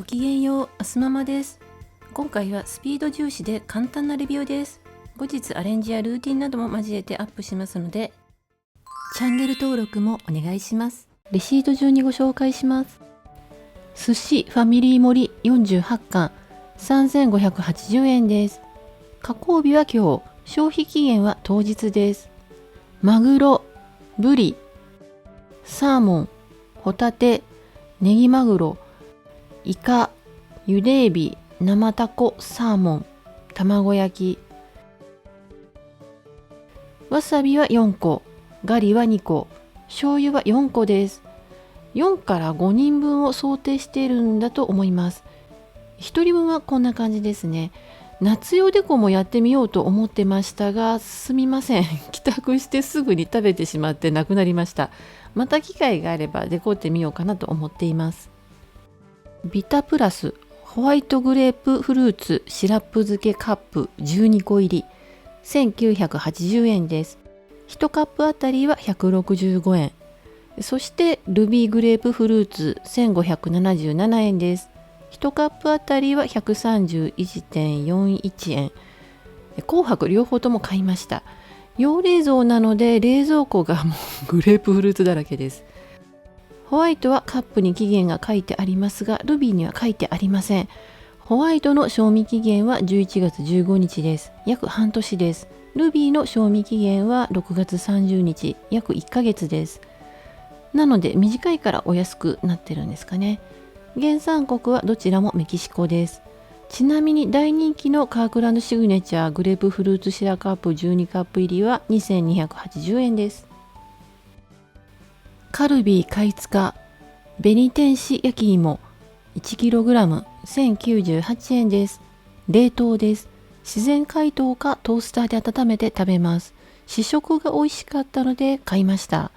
ごきげんよう、あすママです。今回はスピード重視で簡単なレビューです。後日アレンジやルーティンなども交えてアップしますので、チャンネル登録もお願いします。レシート順にご紹介します。寿司ファミリー盛り48貫3580円です。加工日は今日、消費期限は当日です。マグロ、ブリ、サーモン、ホタテ、ネギマグロ、イカ、ゆでエビ、生タコ、サーモン、卵焼き。わさびは4個、ガリは2個、醤油は4個です。4から5人分を想定しているんだと思います。1人分はこんな感じですね。夏用デコもやってみようと思ってましたが、すみません。帰宅してすぐに食べてしまってなくなりました。また機会があればデコってみようかなと思っています。ビタプラスホワイトグレープフルーツシラップ漬けカップ12個入り1980円です。1カップあたりは165円。そしてルビーグレープフルーツ1577円です。1カップあたりは 131.41 円。紅白両方とも買いました。洋冷蔵なので冷蔵庫がもうグレープフルーツだらけです。ホワイトはカップに期限が書いてありますが、ルビーには書いてありません。ホワイトの賞味期限は11月15日です。約半年です。ルビーの賞味期限は6月30日、約1ヶ月です。なので短いからお安くなってるんですかね。原産国はどちらもメキシコです。ちなみに大人気のカークランドシグネチャーグレープフルーツシラカップ12カップ入りは2280円です。カルビー買い付か紅天使焼き芋 1kg 1098円です。冷凍です。自然解凍かトースターで温めて食べます。試食が美味しかったので買いました。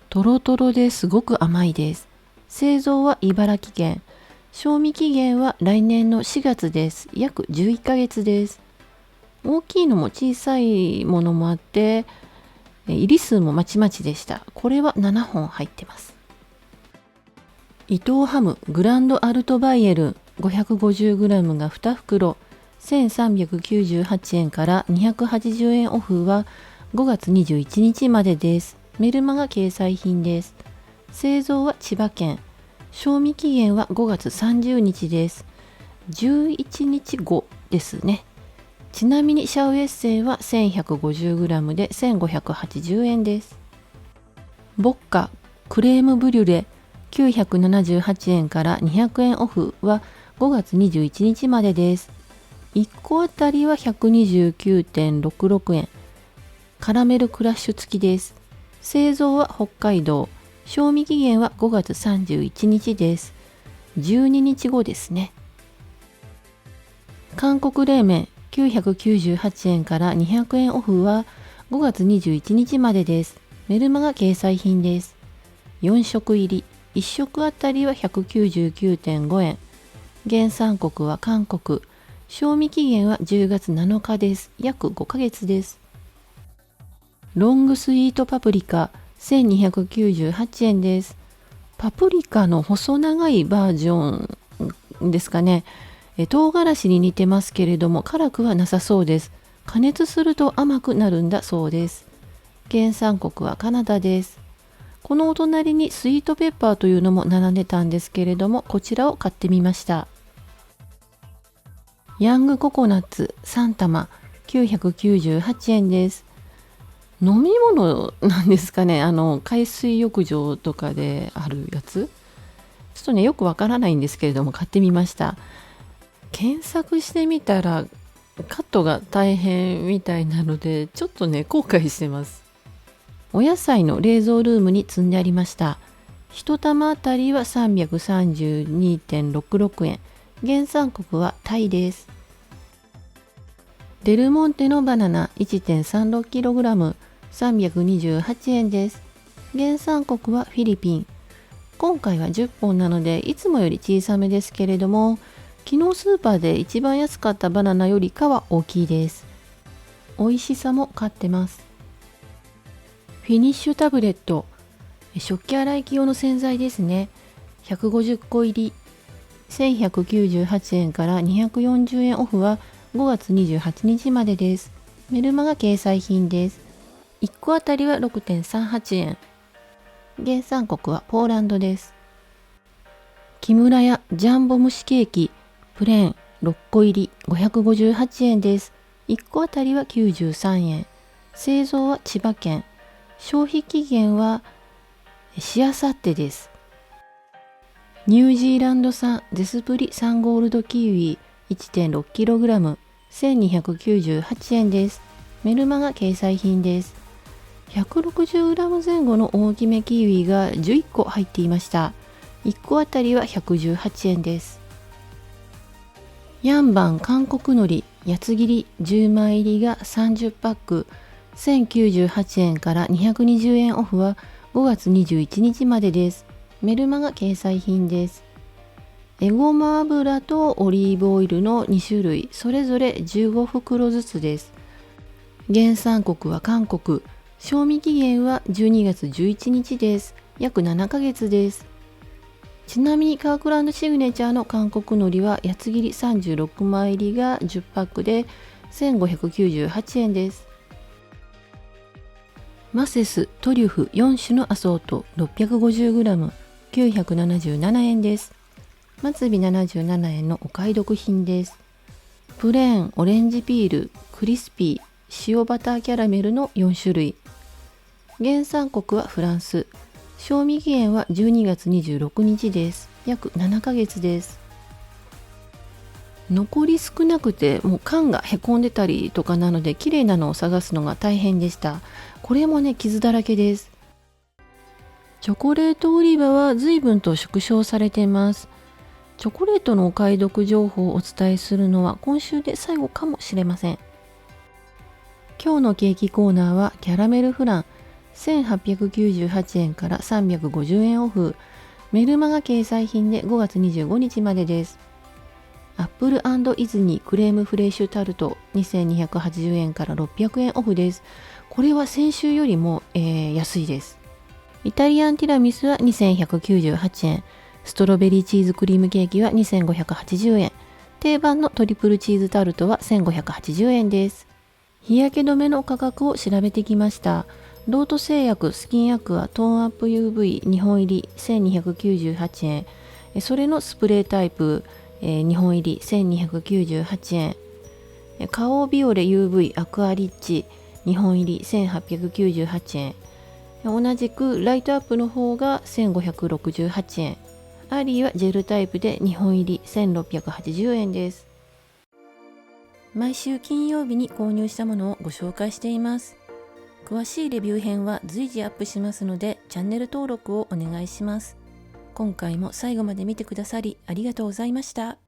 トロトロですごく甘いです。製造は茨城県。賞味期限は来年の4月です。約11ヶ月です。大きいのも小さいものもあって、入り数もまちまちでした。これは7本入ってます。伊藤ハムグランドアルトバイエルン 550g が2袋1398円から280円オフは5月21日までです。メルマが掲載品です。製造は千葉県。賞味期限は5月30日です。11日後ですね。ちなみにシャウエッセンは 1150g で1580円です。ボッカクレームブリュレ978円から200円オフは5月21日までです。1個あたりは 129.66 円。カラメルクラッシュ付きです。製造は北海道。賞味期限は5月31日です。12日後ですね。韓国冷麺998円から200円オフは5月21日までです。メルマが掲載品です。4食入り、1食あたりは 199.5 円。原産国は韓国。賞味期限は10月7日です。約5ヶ月です。ロングスイートパプリカ1298円です。パプリカの細長いバージョンですかね。唐辛子に似てますけれども辛くはなさそうです。加熱すると甘くなるんだそうです。原産国はカナダです。このお隣にスイートペッパーというのも並んでたんですけれども、こちらを買ってみました。ヤングココナッツ3玉998円です。飲み物なんですかね。海水浴場とかであるやつ、ちょっとねよくわからないんですけれども買ってみました。検索してみたらカットが大変みたいなのでちょっとね後悔してます。お野菜の冷蔵ルームに積んでありました。1玉あたりは 332.66 円。原産国はタイです。デルモンテのバナナ 1.36kg 328円です。原産国はフィリピン。今回は10本なのでいつもより小さめですけれども、昨日スーパーで一番安かったバナナよりかは大きいです。美味しさも勝ってます。フィニッシュタブレット、食器洗い機用の洗剤ですね。150個入り1198円から240円オフは5月28日までです。メルマガ掲載品です。1個あたりは 6.38 円。原産国はポーランドです。木村屋ジャンボ蒸しケーキプレーン6個入り558円です。1個あたりは93円。製造は千葉県。消費期限はしあさってです。ニュージーランド産ゼスプリサンゴールドキウイ 1.6kg 1298円です。メルマガ掲載品です。160g 前後の大きめキウイが11個入っていました。1個あたりは118円です。ヤンバン韓国海苔やつ切り10枚入りが30パック1098円から220円オフは5月21日までです。メルマガ掲載品です。エゴマ油とオリーブオイルの2種類それぞれ15袋ずつです。原産国は韓国。賞味期限は12月11日です。約7ヶ月です。ちなみにカークランドシグネチャーの韓国海苔はやつ切り36枚入りが10パックで1598円です。マセストリュフ4種のアソート 650g 977円です。末尾77円のお買い得品です。プレーンオレンジピールクリスピー塩バターキャラメルの4種類。原産国はフランス。賞味期限は12月26日です。約7ヶ月です。残り少なくてもう缶がへこんでたりとかなので綺麗なのを探すのが大変でした。これもね傷だらけです。チョコレート売り場は随分と縮小されています。チョコレートのお買い得情報をお伝えするのは今週で最後かもしれません。今日のケーキコーナーはキャラメルフラン1898円から350円オフ。メルマガ掲載品で5月25日までです。アップル&イズニークレームフレッシュタルト2280円から600円オフです。これは先週よりも、安いです。イタリアンティラミスは2198円。ストロベリーチーズクリームケーキは2580円。定番のトリプルチーズタルトは1580円です。日焼け止めの価格を調べてきました。ロート製薬スキンアクアトーンアップ UV2 本入り1298円。それのスプレータイプ2本入り1298円。顔ビオレ UV アクアリッチ2本入り1898円。同じくライトアップの方が1568円。アリーはジェルタイプで2本入り1680円です。毎週金曜日に購入したものをご紹介しています。詳しいレビュー編は随時アップしますのでチャンネル登録をお願いします。今回も最後まで見てくださりありがとうございました。